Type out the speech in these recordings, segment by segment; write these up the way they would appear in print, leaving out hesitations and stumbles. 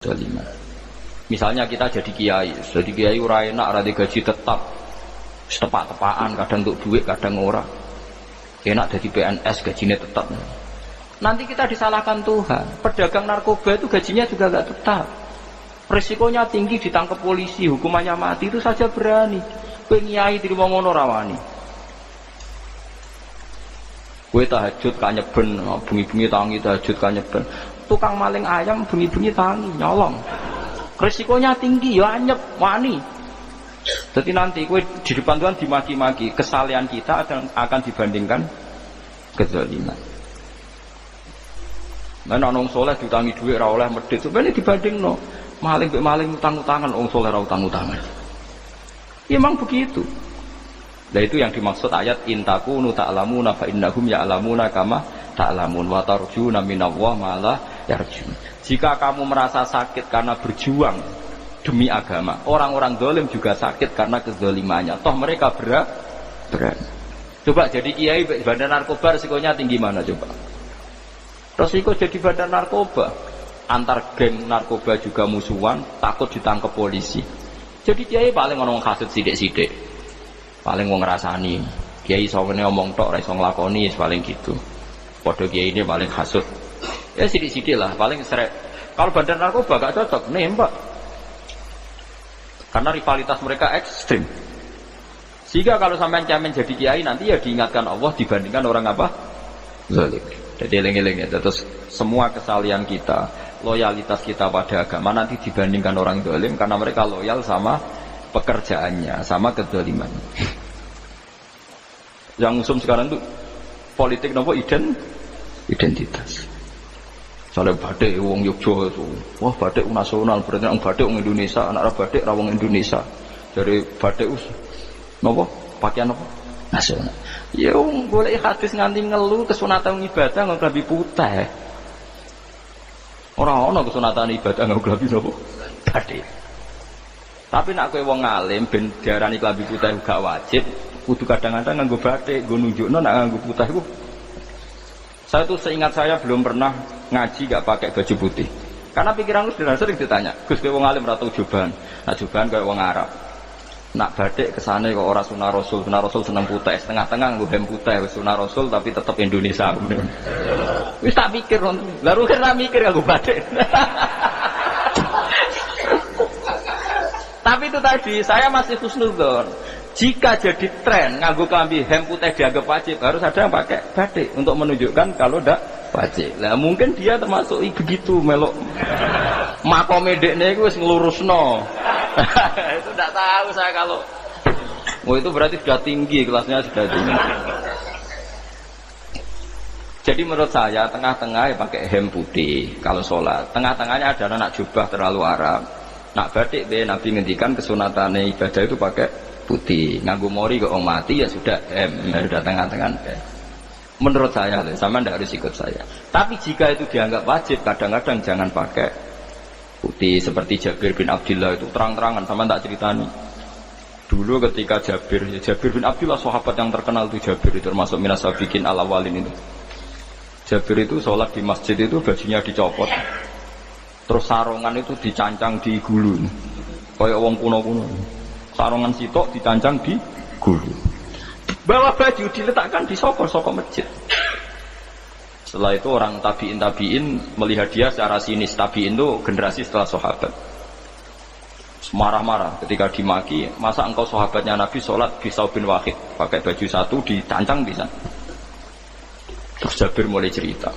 Kelima. Misalnya kita jadi kiai ora enak, ora gaji tetap, setepak-tepakan, kadang untuk duit, kadang ora. Enak jadi PNS, gajinya tetap. Nanti kita disalahkan Tuhan. Pedagang narkoba itu gajinya juga enggak tetap. Resikonya tinggi, ditangkap polisi, hukumannya mati, itu saja berani. Kowe kiai dirimo ngono ra wani. Kowe tahajud kanyeben, bengi-bengi tangi tahajud kanyeben. Tukang maling ayam bengi-bengi tangi nyolong. Resikonya tinggi ya anyep wani. Jadi nanti kowe di depan Tuhan dimaki-maki, kesalehan kita akan dibandingkan kezaliman. Mana orang soleh diutangi duit ra oleh medhit, sebenarnya dibandingno maling mbek maling utang-utangan, orang soleh ra utang-utangan. Ya, memang begitu. Nah itu yang dimaksud ayat intakunu ta'lamuna fa innahum ya'lamuna kama ta'lamun wa tarjuna minallah ma la yarjun. Jika kamu merasa sakit karena berjuang demi agama, orang-orang zalim juga sakit karena kezalimannya. Toh mereka berat. Coba jadi kiai bandar narkoba resikonya tinggi mana coba? Resiko jadi bandar narkoba, antar geng narkoba juga musuhan, takut ditangkap polisi. Jadi kiai paling ngomong kasut sidik-sidik, paling mau ngerasani. Kiai soalnya ngomong tok, iso nglakoni, paling gitu. Podo kiai ini paling kasut. Ya sidik-sidik lah, paling seret. Kalau bandar narkoba gak cocok, nembak. Karena rivalitas mereka ekstrim. Sehingga kalau sampai cemen jadi kiai nanti ya diingatkan Allah dibandingkan orang apa? Zalim. Jadi eling-eling ya. Terus semua kesalahan kita, loyalitas kita pada agama nanti dibandingkan orang zalim karena mereka loyal sama pekerjaannya, sama kezaliman. Yang musuh sekarang itu politik nopo identitas. Soalnya batik wong Yogyo itu, wah batik nasional berarti orang batik wong Indonesia, anak batik rawong Indonesia. Dari batik nopo pakaian nopo nasional. Ya boleh hadis nganti ngeluh kesunatan ibadah nggak klambi putih. Orang kesunatan ibadah nggak klambi nopo batik. Tapi nak kowe wong alim ben diarani klambi putih gak wajib, kudu kadang-kadang nganggo batik, nggo nunjukno nak nganggo putih iku. Saya tuh seingat saya belum pernah ngaji gak pakai baju putih. Karena pikiranku sudah sering ditanya, Gus kowe wong alim ora tau jubahan. Nah jubahan kaya wong Arab. Nak batik kesane kok ora sunah Rasul seneng putih, setengah-tengah nggo hem putih wis sunah Rasul tapi tetep Indonesia. Wis tak pikir lha rugen ra mikir nganggo batik. Tapi itu tadi saya masih husnudzon. Jika jadi tren nganggo klambi hem putih dianggap wajib, harus ada yang pakai batik untuk menunjukkan kalau ndak wajib. Lah mungkin dia termasuk begitu melok makome dekne iku wis nglurusno. Itu ndak tahu saya kalau itu berarti sudah tinggi, kelasnya sudah tinggi. Jadi menurut saya tengah-tengah ya pakai hem putih kalau sholat. Tengah-tengahnya ada anak jubah terlalu Arab. Nak batik be Nabi ngendikan kesunatane ibadah itu pakai putih. Nganggo mori kok orang mati ya sudah sudah tengah-tengah. Menurut saya, sama ndak harus ikut saya. Tapi jika itu dianggap wajib, kadang-kadang jangan pakai putih. Seperti Jabir bin Abdullah itu terang-terangan, sama tak ceritani. Dulu ketika Jabir bin Abdullah sahabat yang terkenal itu Jabir itu termasuk minas sabiqin al-awwalin itu. Jabir itu sholat di masjid itu bajunya dicopot. Terus sarungan itu dicancang di gulu. Kayak wong kuno-kuno. Sarungan sitok dicancang di gulu. Bawa baju diletakkan di sokor masjid. Setelah itu orang tabiin melihat dia secara sinis. Tabiin itu generasi setelah sahabat. Marah-marah ketika dimaki. Masa engkau sahabatnya Nabi sholat di saubin wahid, pakai baju satu dicancang di sana. Terus Jabir mulai cerita,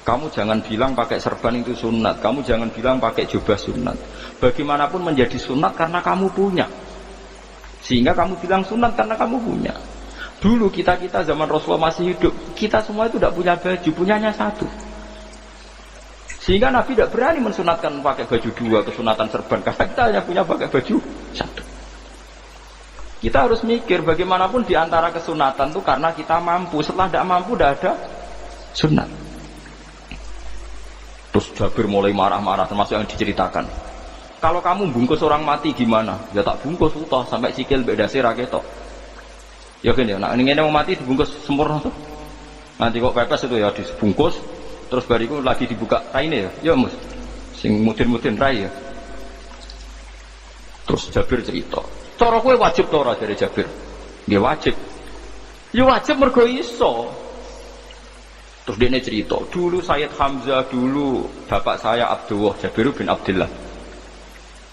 kamu jangan bilang pakai serban itu sunat, kamu jangan bilang pakai jubah sunat. Bagaimanapun menjadi sunat karena kamu punya. Sehingga kamu bilang sunat karena kamu punya. Dulu kita zaman Rasulullah masih hidup, kita semua itu tidak punya baju, punyanya satu. Sehingga Nabi tidak berani mensunatkan pakai baju dua, kesunatan serban, karena kita hanya punya pakai baju satu. Kita harus mikir bagaimanapun diantara kesunatan itu karena kita mampu. Setelah tidak mampu tidak ada sunat. Terus Jabir mulai marah-marah, termasuk yang diceritakan. Kalau kamu bungkus orang mati gimana? Ya tak bungkus utuh sampai sikil beda sirah ketok. Ya kan ya, nah ini mau mati dibungkus sempurna tuh. Nanti kok pepes itu ya dibungkus, terus bariku lagi dibuka kainnya ya, ya mus. Sing mudin-mudin rai ya. Terus Jabir cerita, cara kowe wajib to ora dari Jabir? Nggih wajib. Ya wajib mergo iso. Terus dia cerita, dulu Sayyid Hamzah, dulu bapak saya Abdullah Jabir bin Abdullah.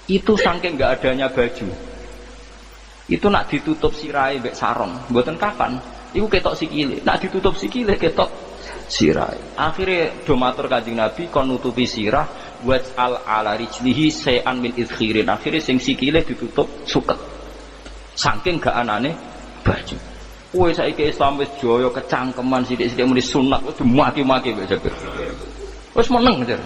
Itu saking enggak adanya baju. Itu nak ditutup sirai mbek sarong, mboten kapan. Iku ketok sikile. Nak ditutup sikile ketok sirai. Akhirnya do matur Kanjeng Nabi kon nutupi sirah waj'al ala rijlihi shay'an min idkhirin. Akhirnya sing sikile ditutup suket. Saking gak anane baju. Kowe saiki Islam wis jaya kecangkeman sithik-sithik muni sunat wis dimaki-maki mbek Jabir. Wis meneng jar.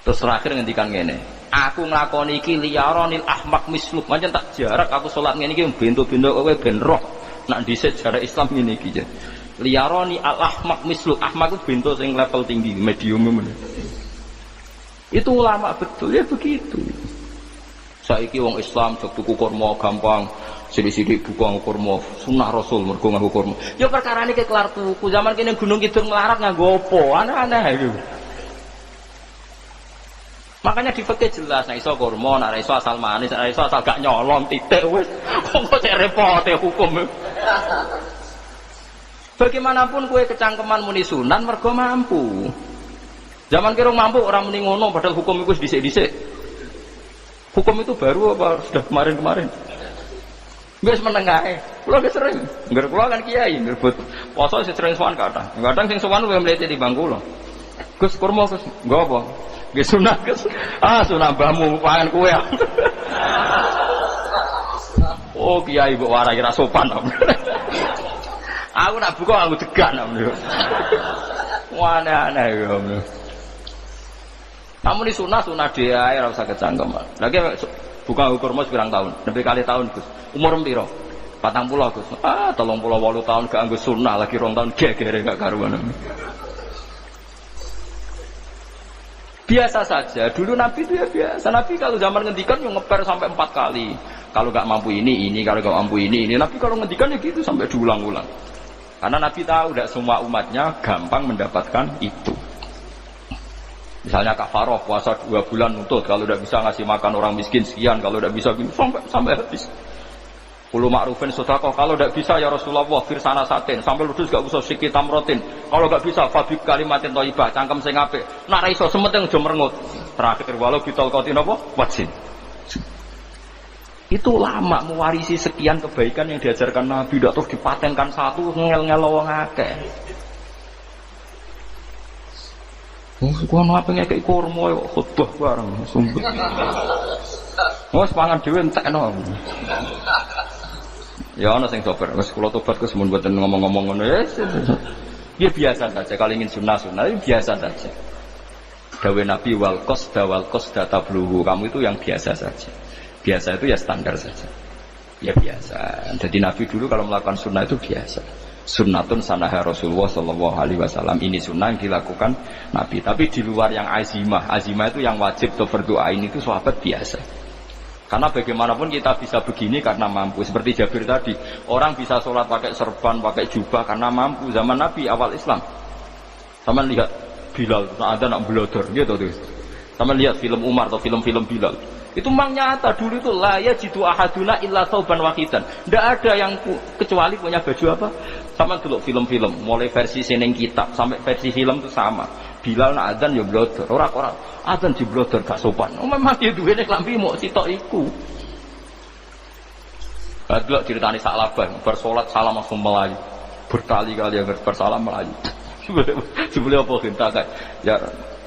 Terus terakhir ngendikan ngene, aku nglakoni iki liyaronil ahmak misluk, pancen tak jarak aku salat ngene iki bento-bento kowe ben roh. Nak dhisik jarak Islam ngene iki jar. Liyaroni al ahmak misluk, ahmak itu bento sing level tinggi, medium men. Itu ulama betul ya begitu. Saiki wong Islam jek tuku kurma gampang, sithik-sithik buku kurma, sunah Rasul mergo nganggo kurma. Ya perkarane ke kelar tuku, zaman kene Gunung Kidul melarat nganggo apa? Aneh-aneh itu. Makanya di fikih jelas, nek iso kurma, nek iso asal manis, nek iso asal gak nyolong titik wis. Kok cek repote hukum. Bagaimanapun kue kecangkeman muni sunan mergo mampu. Zaman kira mampu orang muni ngono padahal hukum itu dhisik-dhisik. Hukum itu baru apa sudah kemarin-kemarin? Wis menengae. Kula ge sering. Ngger kula kan kiai, ngerbut poso sering sowan kathah. Kadang sing sowan luwih mlete timbang kula. Gus kurma Gus, nggo apa? Nggih sunah Gus. Ah sunah mbahmu pangan kue. Oh kiai mbok warai ra sopan. Aku nak buka aku tegan namanya. Wah aneh-aneh ya. Kamu di sunah dia ora usah kecangkeman. Lagi buka kurma pirang tahun, lebih kali tahun Gus. Umur piro? 40 Gus. 38 tahun gak anggo sunah lagi 2 tahun gegere gak karuan. Biasa saja. Dulu Nabi itu ya biasa. Nabi kalau zaman ngendikan yang ngeper sampai 4 kali. Kalau gak mampu ini, kalau gak mampu ini. Nabi kalau ngendikan ya gitu sampai diulang-ulang. Karena Nabi tahu tidak semua umatnya gampang mendapatkan itu. Misalnya kafaroh puasa 2 bulan nuntut, kalau tidak bisa ngasih makan orang miskin sekian, kalau tidak bisa sampai habis. Puluh ma'rufin sedekah, kalau tidak bisa ya Rasulullah firsana satin, sampai ludus gak usah sikit tamrotin. Kalau gak bisa fabik kalimatin thayyibah, cangkem sing apik. Nak ra iso sementing aja merengut. Terakhir walau bital qatin apa? Wajin. Itu lama mewarisi sekian kebaikan yang diajarkan Nabi, tidak terus dipatenkan satu ngel-ngel wong akeh. Gua mau apa ngekek kurma khutbah bareng sumpah. Wes pangan dhewe entekno. Ya ana sing sabar, wis kula tobat ku semun mboten ngomong-ngomong ngono ya. Ya biasa saja kalau ingin sunah-sunah biasa saja. Dawe Nabi wal qasda tabluhu, kamu itu yang biasa saja. Biasa itu ya standar saja. Ya biasa. Jadi Nabi dulu kalau melakukan sunnah itu biasa. Sunnatun sanaha Rasulullah sallallahu alaihi wasallam. Ini sunnah yang dilakukan Nabi. Tapi di luar yang azimah. Azimah itu yang wajib atau berdoain itu sahabat biasa. Karena bagaimanapun kita bisa begini karena mampu. Seperti Jabir tadi, orang bisa sholat pakai serban, pakai jubah karena mampu. Zaman Nabi awal Islam. Sama lihat Bilal, ada nak belodor gitu tuh. Sama lihat film Umar atau film-film Bilal. Itu memang nyata dulu itu la yajidu ahaduna illa thawban wahidan. Tidak ada yang kecuali punya baju apa? Sama dulu film-film, mulai versi seneng kitab sampai versi film itu sama. Bilal nak adzan ya blodor, ora adzan di blodor gak sopan. Memang dia duwene klambi mok sitok iku. Delok ceritane Sa'labah, bar salat salam langsung melayu. Berkali-kali bersalam melayu. Sebelum apa kita kayak ya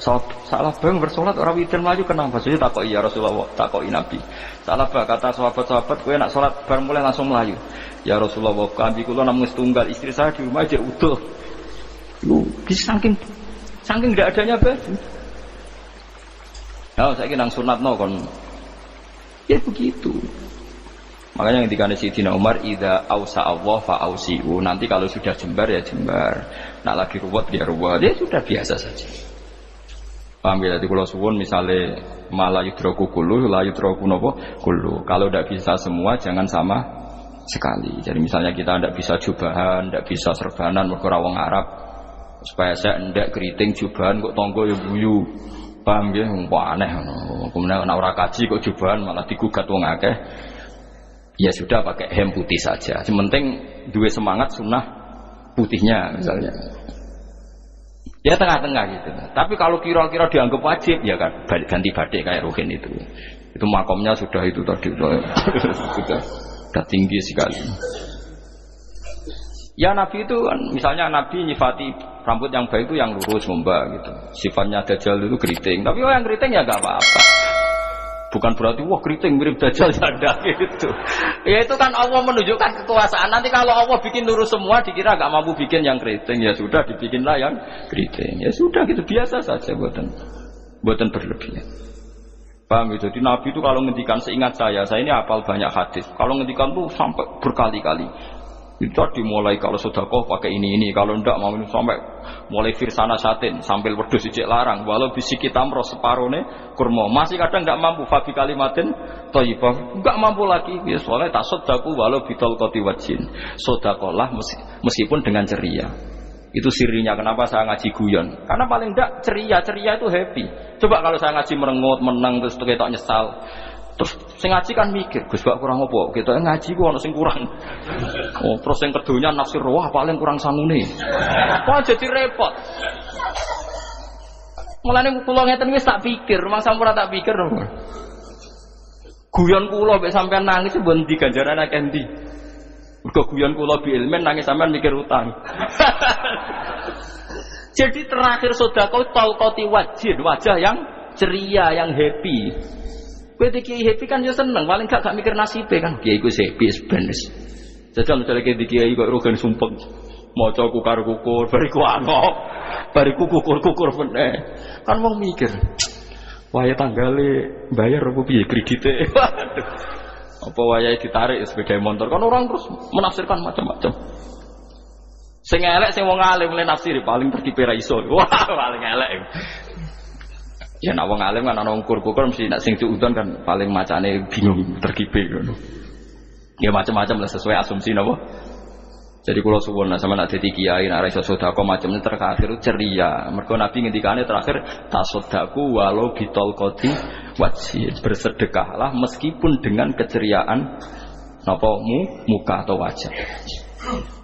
salah bang bersolat orang witir melayu kenapa? Jadi takut iya Rasulullah, takut Nabi. Salah bah kata sahabat-sahabat, kue nak solat bareng mulai langsung melayu. Ya Rasulullah, kami kulo namun setunggal istri saya di rumah aja utuh. Lu bisa saking tidak adanya baju. Nah, saya kira nang sunat no kon. Ya begitu. Makanya yang dikatakan Sayyidina Umar, idza ausa Allah fa ausiu. Nanti kalau sudah jembar ya jembar. Nak lagi ruwet ya ruwet. Ya sudah biasa saja. Paham ya? Jadi kalau suwun misalnya malah yudroku kulu, la yudroku nopo kulu. Kalau tidak bisa semua jangan sama sekali. Jadi misalnya kita tidak bisa jubahan, tidak bisa serbanan, mergo wong Arab. Supaya saya ndak keriting jubahan kok tonggo ya guyu. Paham nggih? Aneh ngono. Kemudian nek ora kaji kok jubahan malah digugat wong akeh. Ya sudah pakai hem putih saja. Yang penting duwe semangat sunnah putihnya misalnya. Ya tengah-tengah gitu. Tapi kalau kira-kira dianggap wajib ya kan ganti batik kayak Ruhin itu. Itu makomnya sudah itu tadi sudah tinggi sekali. Ya Nabi itu kan misalnya Nabi nyifati rambut yang baik itu yang lurus ngembak gitu. Sifatnya Dajjal itu keriting. Tapi yang keriting ya enggak apa-apa. Bukan berarti wah keriting mirip Dajjal janda gitu. Ya itu kan Allah menunjukkan kekuasaan. Nanti kalau Allah bikin lurus semua dikira enggak mampu bikin yang keriting, ya sudah dibikinlah yang keriting. Ya sudah gitu biasa saja buatan berlebihan. Paham gitu. Jadi Nabi itu kalau ngendikan seingat saya ini hafal banyak hadis. Kalau ngendikan tuh sampai berkali-kali. Itu dimulai kalau sedekah pakai ini, kalau ndak mau sampai mulai firsana satin sambil wedhus ijek larang walau bisiki tamro separone kurma masih kadang ndak mampu fabi kalimatin thayyibah ndak mampu lagi ya soalnya tak sedekah walau bitol qoti wajin sedekahlah meskipun dengan ceria. Itu sirinya kenapa saya ngaji guyon karena paling ndak ceria itu happy. Coba kalau saya ngaji merengut menang terus ketok nyesal. Terus sing ngaji kan mikir, Gus bak kurang apa? Kita ngaji ku ana sing kurang. Oh, terus sing kedunya nafsir wah paling kurang sangune. Wah jadi repot. Mulane kula ngeten wis tak pikir, rumah sampun tak pikir. Guyon kula mek sampean nangis mbon ndi ganjaran akeh ndi. Mergo guyon kula bi ilmen nangis sampean mikir utang. Jadi terakhir sedekah talqati wajah yang ceria, yang happy. Kowe iki happy kan yo seneng, paling gak mikir nasibe kan. Kiai iku happy sebenes. Jajal misale kiai kok rogan sumpek. Maca kukar-kukur, bariku angop. Bariku kukur-kukur meneh. Kan wong mikir. Wayahe tanggale bayar apa piye kredite. Apa wayahe ditarik sepeda motor kan orang terus menafsirkan macam-macam. Sing elek sing wong alim le nafsiri paling terkipe ra iso. Wah, paling elek. Ya nak wong alim kan ana ukur-ukur mesti nak sing diudon kan paling macane bingung terkibe ngono. Ya macam-macam lah sesuai asumsi napa. Jadi kula suwun nek sampeyan nak dadi kiai nek ora iso sedekah macamne terakhir ceria. Mergo Nabi ngendikane terakhir tasaddaku walau bitol qoti wajhi. Bersedekahlah meskipun dengan keceriaan napa muka atau wajah.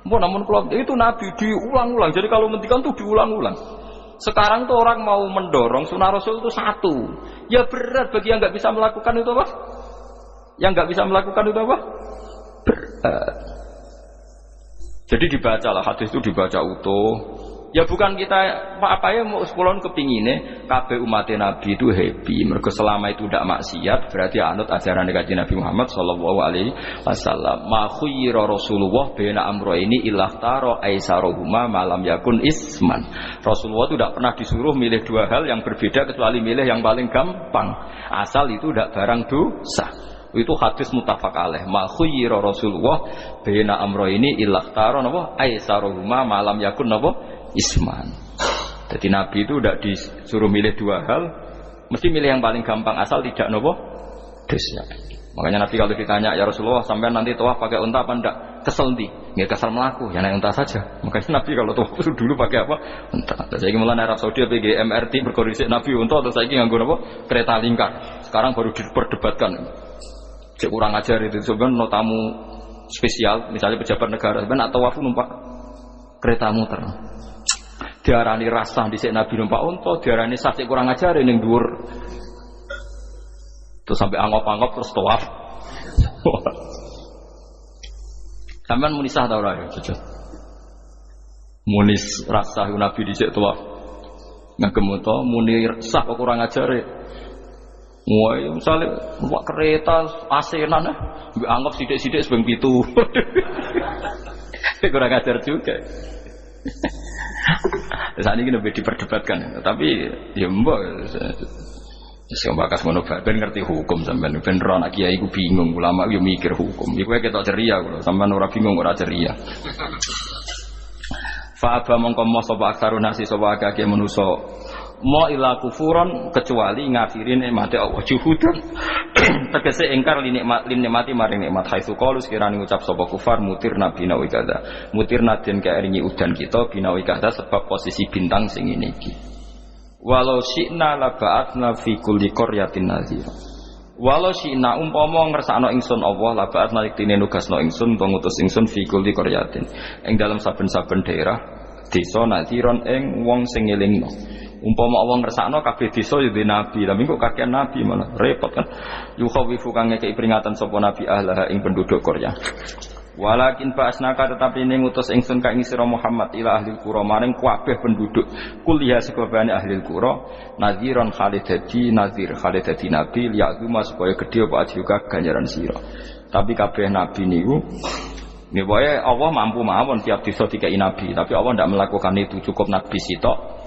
Namun kalau itu Nabi diulang-ulang. Jadi kalau ngendikan tuh diulang-ulang. Sekarang tuh orang mau mendorong sunnah Rasul itu satu. Ya berat bagi yang nggak bisa melakukan itu apa? Yang nggak bisa melakukan itu apa? Berat. Jadi dibacalah hadis itu dibaca utuh. Ya bukan kita apa ya mau sepuluhan kepingine kabeh umat Nabi itu happy. Mergo selama itu tidak maksiat berarti anut ajaran Kanjeng Nabi Muhammad sallallahu alaihi wasallam. Ma khuyira Rasulullah baina amrayni illah aisarohuma malam yakun isman. Rasulullah itu tidak pernah disuruh milih dua hal yang berbeda kecuali milih yang paling gampang. Asal itu tidak barang dosa. Itu hadis muttafaq alaih. Ma khuyira Rasulullah baina amrayni illah napa aisarohuma malam yakun napa isman. Jadi Nabi itu tidak disuruh milih dua hal, mesti milih yang paling gampang asal tidak nopo dosa. Makanya Nabi kalau ditanya ya Rasulullah sampai nanti tawaf pakai unta apa enggak? Kesel ndi? Nggak kesel melaku, ya naik unta saja. Makanya Nabi kalau tawaf dulu pakai apa? Unta. Saya ingin mulai Arab Saudi PG MRT berkoordinasi Nabi unta atau saya ingin nganggo apa? Kereta lingkar. Sekarang baru diperdebatkan. Cek kurang ajar itu sebenarnya tamu spesial, misalnya pejabat negara, sebenarnya tawaf numpak kereta muter. Diarani rasa dhisik Nabi numpak unta, diarani sah sik kurang ajar ning dhuwur. Terus sampai angop-angop terus tawaf. Sampeyan muni sah ta ora ya, Jujur? Muni rasa Nabi dhisik tawaf. Ngagem unta muni sah kok kurang ajar. Wah, misalnya numpak kereta asenan mbok angop sithik-sithik sebeng 7. Kurang ajar juga. Saat ini lebih diperdebatkan, tapi ya mbak, saya bakas ngono ben ngerti hukum sampean, ben ro anak kiai iku bingung, ulama yo mikir hukum. Iku ketok ceria kula, sampean ora bingung ora ceria. Fa aba mongko sapa aksarun nasi sapa akeh manusa Mo ila kufuron kecuali ngafirin nikmate Allah juhudun tegese ingkar li nikmati maring nikmat haitsu qalu sekirane ngucap sapa kufar mutir nabi nawi kada mutirna den kairingi udan kita binawi kada sebab posisi bintang sing ngene iki walau syi'na la ba'atna fi kulli qaryatin nadhir walau syi'na umpama ngersakno ingsun Allah la ba'atna iktine nugasno ingsun utawa ngutus ingsun fi kulli qaryatin ing dalam saben-saben daerah desa nadhiron ing wong sing ngelingno umpama Allah ngersakno kabeh desa ya nabi, tapi kok kakean nabi malah repot kan. Yukhawifu kang ngekeki peringatan sapa nabi ahlah ing penduduk Qaryah. Walakin ba'asnaka tetapi ning ngutus ingsun ka ing sira Muhammad ila ahli qura maring kabeh penduduk kuliah sekobane ahli qura nadhiron khalidati nadhir khalidati nabi liya'zuma supaya gedhe apa juga ganjaran sira. Tapi kabeh nabi niku wae Allah mampu mawon tiap desa dikai nabi, tapi Allah ndak melakukan itu, cukup nabi sitok.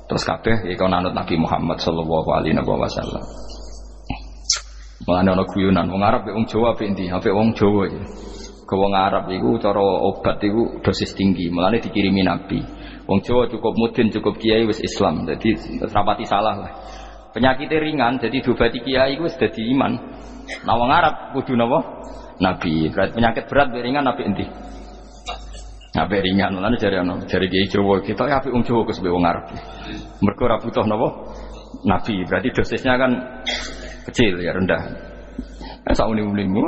Terus kabeh iku nanut Nabi Muhammad sallallahu alaihi wasallam. Mulane ana guyonan wong Arab mek wong Jawa apik ndi? Apik wong Jawa iki. Ke wong Arab iku cara obat iku dosis tinggi, mulane dikirimi Nabi. Wong Jawa cukup mudin, cukup kiai wis Islam. Jadi rapati salah lah. Penyakit ringan jadi diobati kiai wis dadi iman. Nah wong Arab kudu napa? Nabi. Berarti penyakit berat mek ringan apik endi? Apik ringan, mulane jare kiai Jawa kita apik wong Jawa kus wong Arab. Mergo ora butuh napa? Nabi. Berarti dosisnya kan kecil ya, rendah. Sauni-unimu.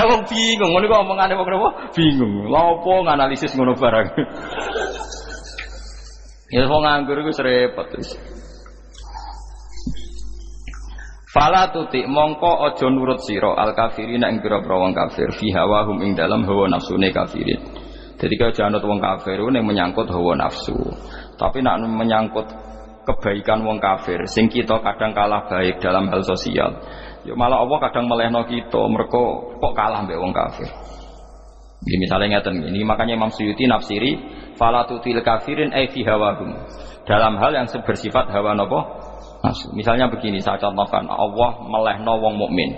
Wong bingung, ngono kok omongane wong napa? Bingung. Lha opo nganalisis ngono barang. Ya wong nganggur iku repot wis. Fala tuti mongko aja nurut sira al kafirina ing pira-pira wong kafir fi hawahum ing dalam hawa nafsune kafirin. Jadi kalau jangan wong kafir yang menyangkut hawa nafsu, tapi nak menyangkut kebaikan wong kafir, sing kita kadang kalah baik dalam hal sosial, ya malah Allah kadang melehno kita, mereka kok kalah mbek wong kafir. Jadi misalnya ngeten ini, makanya Imam Suyuti nafsiri fala tutil kafirin ay fi hawahum, dalam hal yang bersifat hawa napa nafsu. Misalnya begini, saya contohkan, Allah melehno wong mukmin.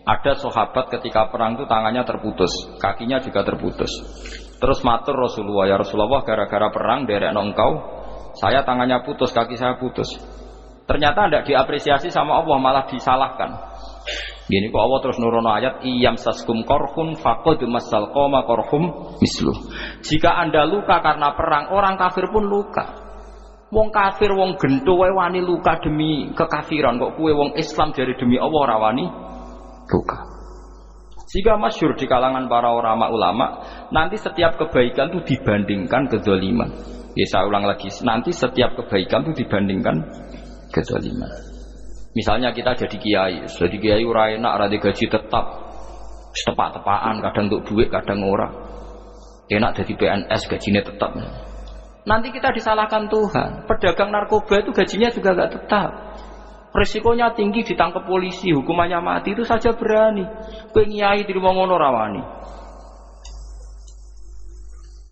Ada sahabat ketika perang itu tangannya terputus, kakinya juga terputus. Terus matur Rasulullah, ya Rasulullah gara-gara perang derekno engkau, saya tangannya putus, kaki saya putus. Ternyata tidak diapresiasi sama Allah, malah disalahkan. Gini kok Allah terus nurono ayat iyam saskum korhun faqad masal qoma korhum misluh. Jika Anda luka karena perang, orang kafir pun luka. Wong kafir wong gento wae wani luka demi kekafiran, kok kuwe wong Islam jare demi Allah ora wani luka. Jika masyhur di kalangan para ulama, nanti setiap kebaikan itu dibandingkan kezaliman. Ya saya ulang lagi, nanti setiap kebaikan itu dibandingkan kezaliman. Misalnya kita jadi kiai ora enak, ora gaji tetap, tepak-tepakan, kadang untuk duit, kadang ora. Enak jadi PNS gajinya tetap. Nanti kita disalahkan Tuhan. Pedagang narkoba itu gajinya juga enggak tetap. Resikonya tinggi, ditangkap polisi, hukumannya mati, itu saja berani. Kowe nyai dirimo ngono rawani.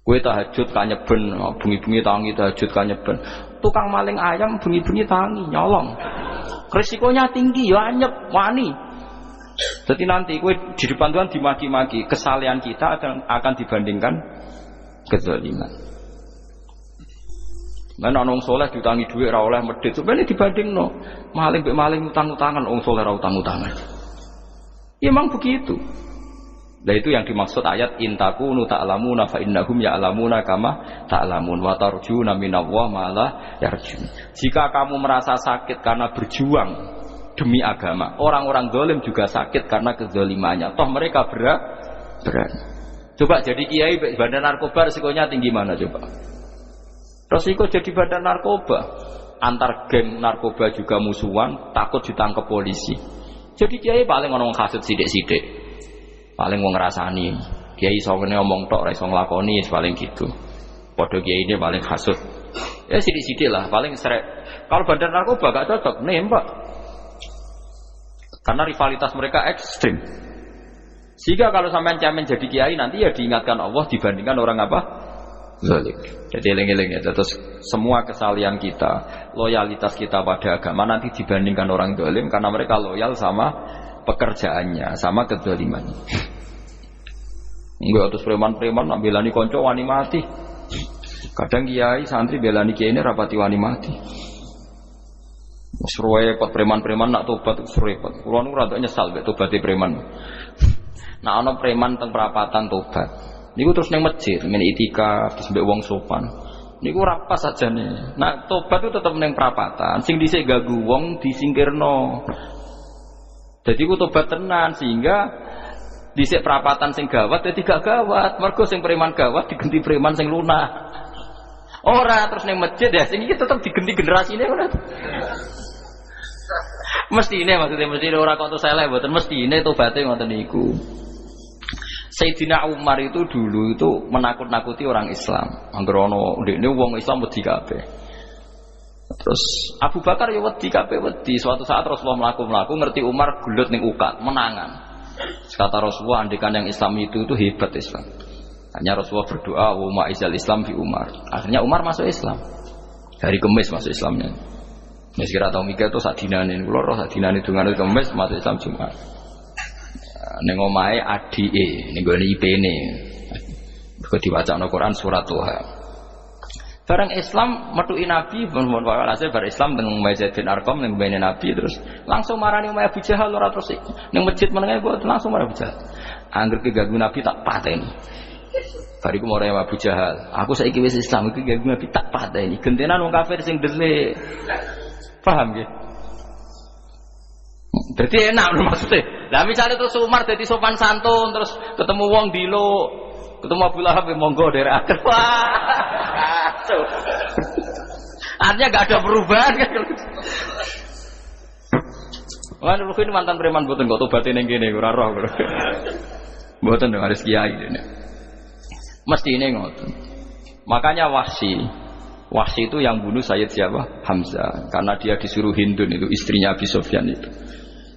Kowe tahajud kanyeben, bengi-bengi tangi tahajud kanyeben. Tukang maling ayam bengi-bengi tangi nyolong. Resikonya tinggi ya anyep wani. Jadi nanti kowe di depan Tuhan dimaki-maki, kesalehan kita akan dibandingkan kezaliman. Lan ana wong saleh diutangi dhuwit ora oleh medhit, sebenarnya dibandingno. Maling mbek maling utang-utangan, wong saleh ora utang-utangan. Ya memang begitu. Nah itu yang dimaksud ayat intakunu ta'lamuna fa innahum ya'lamuna kama ta'lamun wa tarjuna minallah ma la yarjun. Jika kamu merasa sakit karena berjuang demi agama, orang-orang zalim juga sakit karena kezalimannya. Toh mereka berani. Coba jadi kiai bandar narkoba resikonya tinggi mana coba? Resiko jadi badan narkoba, antar geng narkoba juga musuhan, takut ditangkap polisi. Jadi kiai paling ngomong kasut sidik-sidik, paling wong ngrasani. Kiai sawene ngomong tok, ora iso nglakoni, paling gitu. Padha kiai ini paling kasut. Ya sidik-sidik lah, paling srek. Kalau badan narkoba gak cocok, nembak. Karena rivalitas mereka ekstrim. Sehingga kalau sampean cemen jadi kiai nanti ya diingatkan Allah dibandingkan orang apa? Zalim. Jadi eling-eling ya. Terus semua kesalahan kita, loyalitas kita pada agama nanti dibandingkan orang zalim karena mereka loyal sama pekerjaannya, sama kezalimannya. Enggak terus preman-preman nak belani kanca wani mati. Kadang kiai santri belani kiai ini rapati wani mati. Repot preman-preman nak tobat repot. Kulo nu rada nyesal mek tobate preman. Nak ana preman teng perapatan tobat. Niku terus ning masjid men itikaf terus mbek wong sopan. Niku ora pas sajane. Nak tobat itu tetep ning perapatan. Sing dhisik ganggu wong disingkirno. Jadi ku tobat tenan sehingga dhisik perapatan sing gawat dadi gak gawat. Mergo sing preman gawat diganti preman sing lunah. Ora terus ning masjid ya sing iki tetep diganti generasine ora. Mestine maksudnya mestine ora kok terus elek mboten mestine tobaté ngoten niku. Sayyidina Umar itu dulu itu menakut-nakuti orang Islam. Angger ana ndekne wong Islam wedi kabeh. Terus Abu Bakar ya wedi kabeh wedi. Suatu saat Rasulullah mlaku-mlaku ngerti Umar gulut ning ukat, menangan. Kata Rasulullah andikan yang Islam itu hebat Islam. Hanya Rasulullah berdoa wa ma'izal Islam fi Umar. Akhirnya Umar masuk Islam. Hari Kamis masuk Islamnya. Wis kira tau mikir to sak dinane kula roh sak dinane dungane Kamis masuk Islam Jumat. Ning omahe adike ning gone IP-ne. Mergo diwacana Quran surat Toha. Bareng Islam metuki Nabi mun walhasil bar Islam teng Zaid bin Arqam ning bene Nabi terus langsung marani Umayyah Abu Jahal ora terus ning masjid menenge kok langsung marani Abu Jahal. Angger keganggu Nabi tak pateni. Bariku marani Abu Jahal. Aku saiki wis Islam iki ganggu Nabi tak pateni. Gentenan wong kafir sing delik. Paham nggih? Jadi enak lho maksudnya. Lah misalnya terus Umar jadi sopan santun terus ketemu wong dilo, ketemu Abu Lahab monggo dari akhir. Wah. Artinya enggak ada perubahan kan. Wah, lu ini mantan preman mboten kok tobaté ning kene ora roh. Mboten dong harus kiai ini. Mesti ini ngoten. Makanya Wahsy itu yang bunuh Sayyid siapa? Hamzah. Karena dia disuruh Hindun itu istrinya Abi Sufyan itu.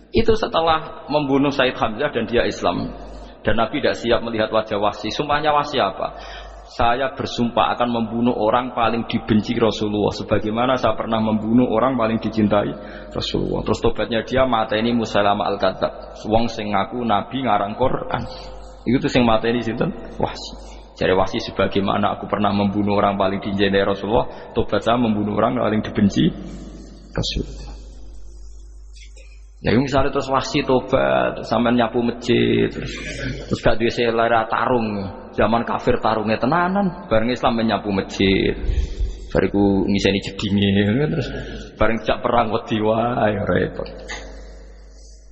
Itu setelah membunuh Sayyid Hamzah dan dia Islam. Dan Nabi tidak siap melihat wajah Wahsy. Sumpahnya Wahsy apa? Saya bersumpah akan membunuh orang paling dibenci Rasulullah. Sebagaimana saya pernah membunuh orang paling dicintai Rasulullah. Terus tobatnya dia mata ini Musailamah al-Kadzdzab. Wong sing ngaku Nabi ngarang Quran. Itu tuh sing mata ini sinten? Wahsy. Jadi Wahsy sebagaimana aku pernah membunuh orang paling dicintai Rasulullah, tobat saya membunuh orang paling dibenci Rasulullah. Ya misalnya terus Wahsy tobat, sampean nyapu masjid, terus gak duwe selera tarung, zaman kafir tarungnya tenanan, bareng Islam menyapu masjid, bariku ngiseni jedinge, terus bareng jak perang wedi wae repot.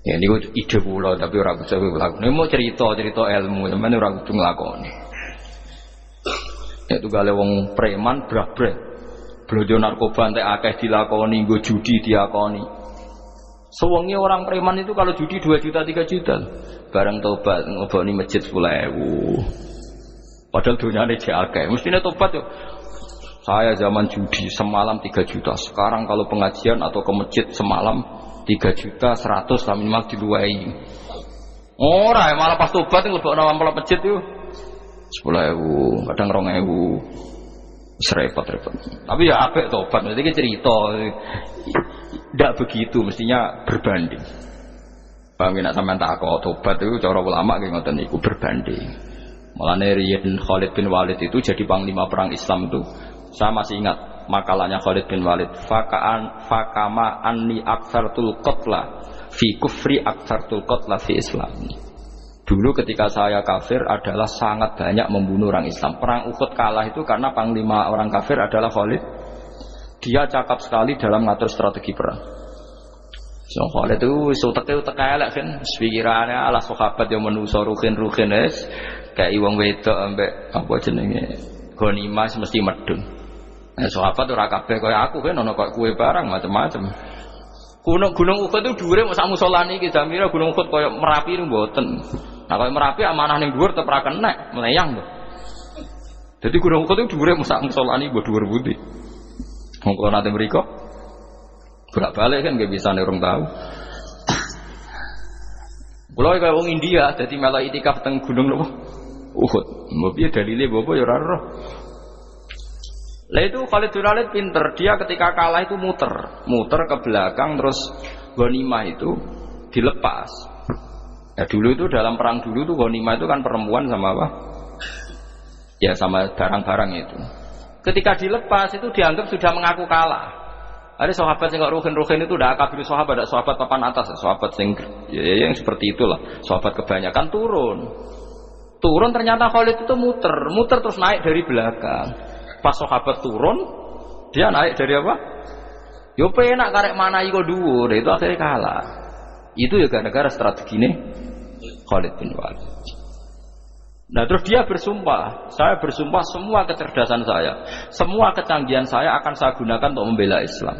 Ya niku ide kula tapi ora bisa nglakoni. Mau cerita ilmu, sampeyan ora kudu nglakoni. Itu gale wong preman brak-brak. Blojo narkoba entek akeh dilakoni, nggo judi diakoni. Sewengi orang preman itu kalau judi 2 juta 3 juta. Bareng tobat ngoboni masjid 10.000. Padahal dunyane jek akeh. Mestine tobat yo. Saya zaman judi semalam 3 juta. Sekarang kalau pengajian atau ke masjid semalam 3 juta 100 minimal diluwei. Ora malah pas tobat nglebokno amplop masjid yo. 10.000, kadang 2.000, repot-repot. Tapi ya apik tobat, mesti cerita. Tidak begitu, mestinya berbanding. Bang nek sampean takok tobat itu cara ulama nggih ngoten niku berbanding. Mulane riyen Khalid bin Walid itu jadi panglima perang Islam itu. Saya masih ingat makalahnya Khalid bin Walid. Fakama anni aktsartul qatla fi kufri aktsartul qatla fi Islam. Dulu ketika saya kafir adalah sangat banyak membunuh orang Islam. Perang Uhud kalah itu karena panglima orang kafir adalah Khalid. Dia cakap sekali dalam ngatur strategi perang. So Khalid itu utek elek kan. Pikirannya ala sahabat yang menuso ruhin es kayak wong wedok ambek apa jenenge ghanimah mesti medun. Nah, sahabat ora kabeh kaya aku kan ana kok kue barang macam-macam. Gunung Uhud itu dhuwure mok sak musolane iki jamira Gunung Uhud kaya Merapi niku mboten. Nah kaya Merapi amanah ning dhuwur tetep ra kenek, meleyang to. Dadi Gunung Uhud itu dhuwure mok sak musolane mbok dhuwur pundi. Wong kula nate mriko bolak-balik kan nggih bisa urung tahu. Kula kaya wong India dadi melok itikaf teng Gunung napa? Uhud. Mbok piye dalile bapak ya ora roh. Lah itu Khalid bin Walid pinter, dia ketika kalah itu muter ke belakang terus ghanimah itu dilepas. Ya dulu itu dalam perang dulu tuh ghanimah itu kan perempuan sama apa? Ya sama barang-barang itu. Ketika dilepas itu dianggap sudah mengaku kalah. Ada sahabat yang nggak ruhin itu udah akabir sahabat, ada sahabat papan atas, sahabat yang seperti itulah. Sahabat kebanyakan turun ternyata Khalid itu muter terus naik dari belakang. Pas sahabat turun, dia naik dari apa? Yo penak karek mana iko dhuwur, itu akhirnya kalah. Itu ya gara-gara strategi ini Khalid bin Walid. Nah terus dia bersumpah, saya bersumpah semua kecerdasan saya, semua kecanggihan saya akan saya gunakan untuk membela Islam.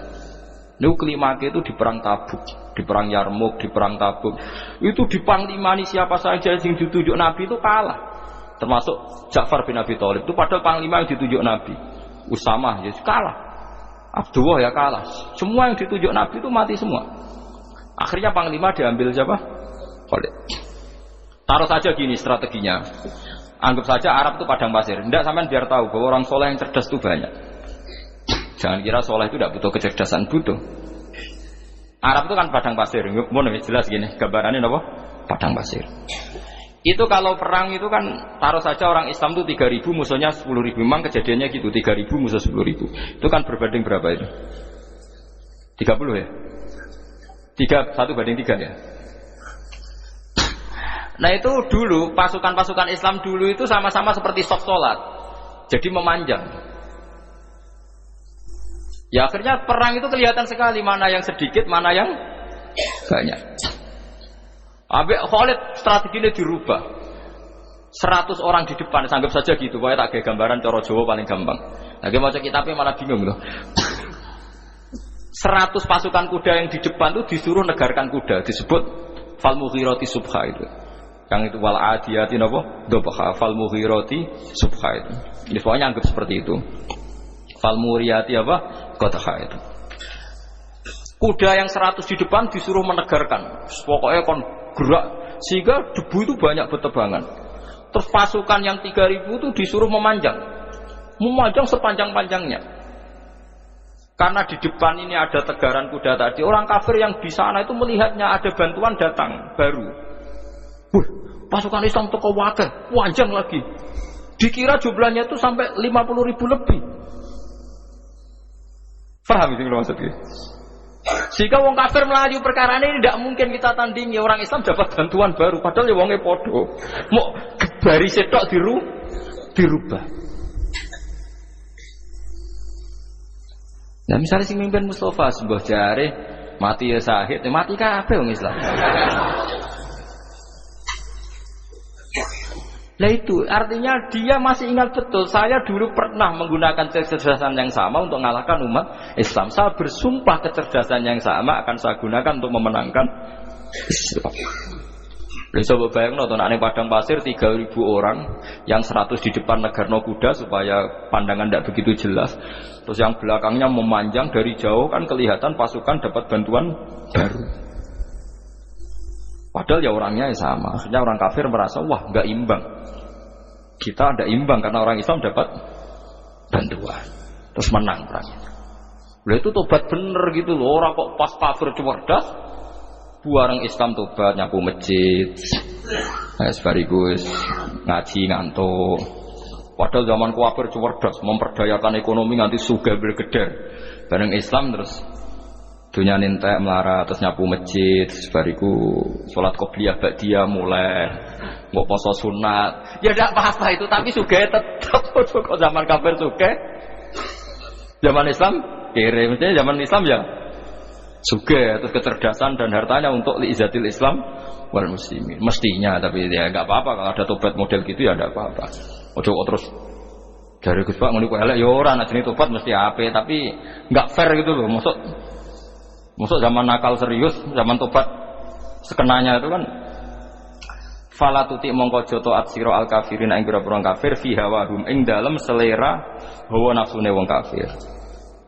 Ini kelimake itu di perang Tabuk, di perang Yarmuk, di perang Tabuk. Itu dipanglimani siapa saja yang ditunjuk Nabi itu kalah. Termasuk Ja'far bin Abi Thalib itu padahal panglima yang ditunjuk Nabi. Usamah ya kalah. Abdullah ya kalah. Semua yang ditunjuk Nabi itu mati semua. Akhirnya panglima diambil siapa? Khalid. Taruh saja gini strateginya. Anggap saja Arab itu padang pasir. Tidak, sampean biar tahu bahwa orang soleh yang cerdas itu banyak. Jangan kira soleh itu tidak butuh kecerdasan, butuh. Arab itu kan padang pasir. Mau jelas gini, gambarannya apa? Padang pasir. Itu kalau perang itu kan taruh saja orang Islam itu 3.000 musuhnya 10.000. Memang kejadiannya gitu, 3.000 musuh 10.000. Itu kan berbanding berapa itu? 30 ya? 1 banding 3 ya? Nah itu dulu pasukan-pasukan Islam dulu itu sama-sama seperti soft sholat, jadi memanjang. Ya akhirnya perang itu kelihatan sekali mana yang sedikit, mana yang banyak. Habis Khalid strateginya dirubah. 100 orang di depan, anggap saja gitu. Pokoknya tak kayak gambaran coro Jawa paling gampang. Nah, mau cek kitabnya malah bingung loh. 100 pasukan kuda yang di depan itu disuruh negarkan kuda, disebut fal mughirati subha itu. Yang itu wal adiyati napa? Dobha fal mughirati subha itu. Ini pokoknya anggap seperti itu. Fal muriyati apa? Qadha itu. Kuda yang 100 di depan disuruh menegarkan. Pokoknya kon gerak sehingga debu itu banyak bertebangan. Terus pasukan yang 3.000 itu disuruh memanjang sepanjang-panjangnya. Karena di depan ini ada tegaran kuda tadi, orang kafir yang di sana itu melihatnya ada bantuan datang baru. Pasukan Islam toko wakil, panjang lagi. Dikira jumlahnya itu sampai 50.000 lebih. Paham itu maksudnya? Jika wong kafir melaju perkara ini tidak mungkin kita tandingi. Orang Islam dapat bantuan baru, padahal ya wongnya podo. Mau baris setok dirubah. Nah misalnya si mimpin Mustafa sebuah jari mati ya sahid, mati kabeh wong Islam. Nah itu artinya dia masih ingat betul, saya dulu pernah menggunakan kecerdasan yang sama untuk mengalahkan umat Islam. Saya bersumpah kecerdasan yang sama akan saya gunakan untuk memenangkan Islam. Coba bayangkan nonton ane padang pasir 3.000 orang, yang 100 di depan negarno kuda supaya pandangan tidak begitu jelas. Terus yang belakangnya memanjang dari jauh kan kelihatan pasukan dapat bantuan baru. Padahal ya orangnya sama. Akhirnya orang kafir merasa wah nggak imbang. Kita ada imbang karena orang Islam dapat bantuan. Terus menang perang itu. Lah itu tobat bener gitu loh. Orang kok pas kafir cerdas, buareng Islam tobat nyapu masjid. Sebarigus ngaji ngantuk. Padahal zaman kafir cerdas, memperdayakan ekonomi nganti sugih bergeder. Bareng Islam terus dunia nintek melarat, terus nyapu masjid, sebariku sholat qobliyah ba'diyah mulai, mau poso sunat, ya tidak apa-apa itu, tapi sugih tetap. Kok zaman kafir sugih, zaman Islam kere, mestinya zaman Islam ya sugih, terus kecerdasan dan hartanya untuk liizatil Islam wal muslimin, mestinya. Tapi ya nggak apa-apa kalau ada tobat model gitu ya nggak apa-apa. Ojo terus dari Gus Pak ngene kok elek ya ora, nek jenenge tobat mesti apik, tapi nggak fair gitu loh. Maksud zaman nakal serius, zaman tobat sekenanya itu kan fala tuti mongko joto atsira al kafirin ing pira-pira kafir fi hawahum ing dalem selera hawa nafsune wong kafir.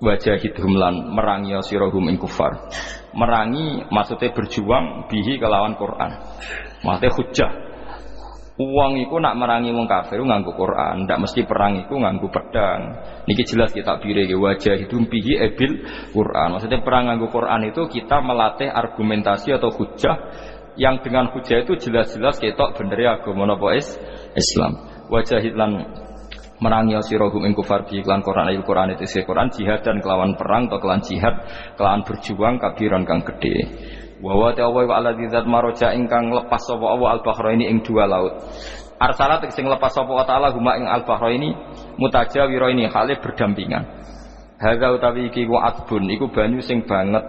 Wajahidhum lan merangi sirahum ing kufar. Merangi maksudnya berjuang bihi kelawan Quran. Maksudnya hujjah. Uang itu nak merangi wong kafir nganggo Quran, ndak mesti perang itu nganggo pedang. Niki jelas kita bire wajah itu bihi ebil Quran. Maksudnya perang nganggo Quran itu kita melatih argumentasi atau hujjah yang dengan hujjah itu jelas-jelas ketok bener agama napa Islam. Wajah lan merangi sira hum ing kufar bi iklan Quran ayat Quran itu Quran jihad dan kelawan perang atau kelawan jihad kelawan berjuang kabiran kang gede. Wa wa ta'ala wa alladzi zat maroja ingkang lepas sapa Allah al-bahraini ing dua laut. Arsalat sing lepas sapa taala huma ing al-bahraini mutajawiraini hale berdampingan. Hadza utawi iki ku adbun iku banyu sing banget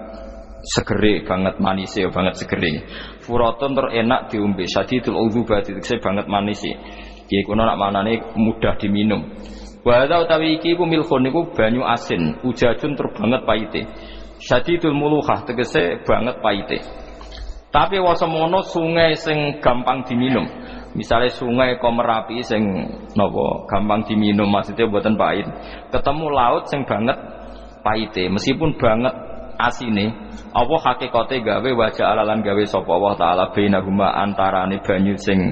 segere banget manise banget segere. Furatun tur enak diombe sadidul udzubati tekse banget manise. Iki kono nak manane mudah diminum. Wa hadza utawi iki ku milkhun niku banyu asin ujajun tur banget paite. Sadidul muluhah tegese banget paite. Tapi wasemono sungai sing gampang diminum. Misalnya sungai Merapi sing napa gampang diminum maksudnya mboten pahit. Ketemu laut sing banget paite meskipun banget asine. Apa hakikate gawe wajah alalan gawe sapa Allah taala bainahuma antarane banyu sing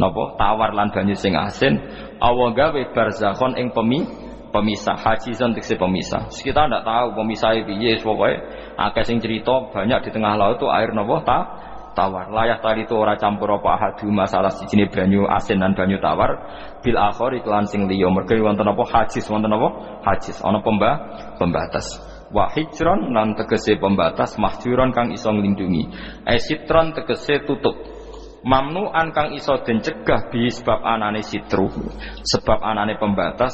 napa tawar lan banyu sing asin. Allah gawe barzakhon ing pemisah hajizan tekse pemisah. Kita ndak tahu pemisahnya piye pokoke akeh sing cerita banyak di tengah laut itu air napa tawar. Layak tadi itu ora campur apa ahadu masalah sijine banyu asin dan banyu tawar bil akhir iklan sing liya mergo wonten apa hajiz wonten apa hajiz ana pembatas. Wa hijron lan tegese pembatas mahjuron kang iso nglindungi. Sitron tegese tutup. Mamnu'an kang iso den cegah bi sebab anane sitru. Sebab anane pembatas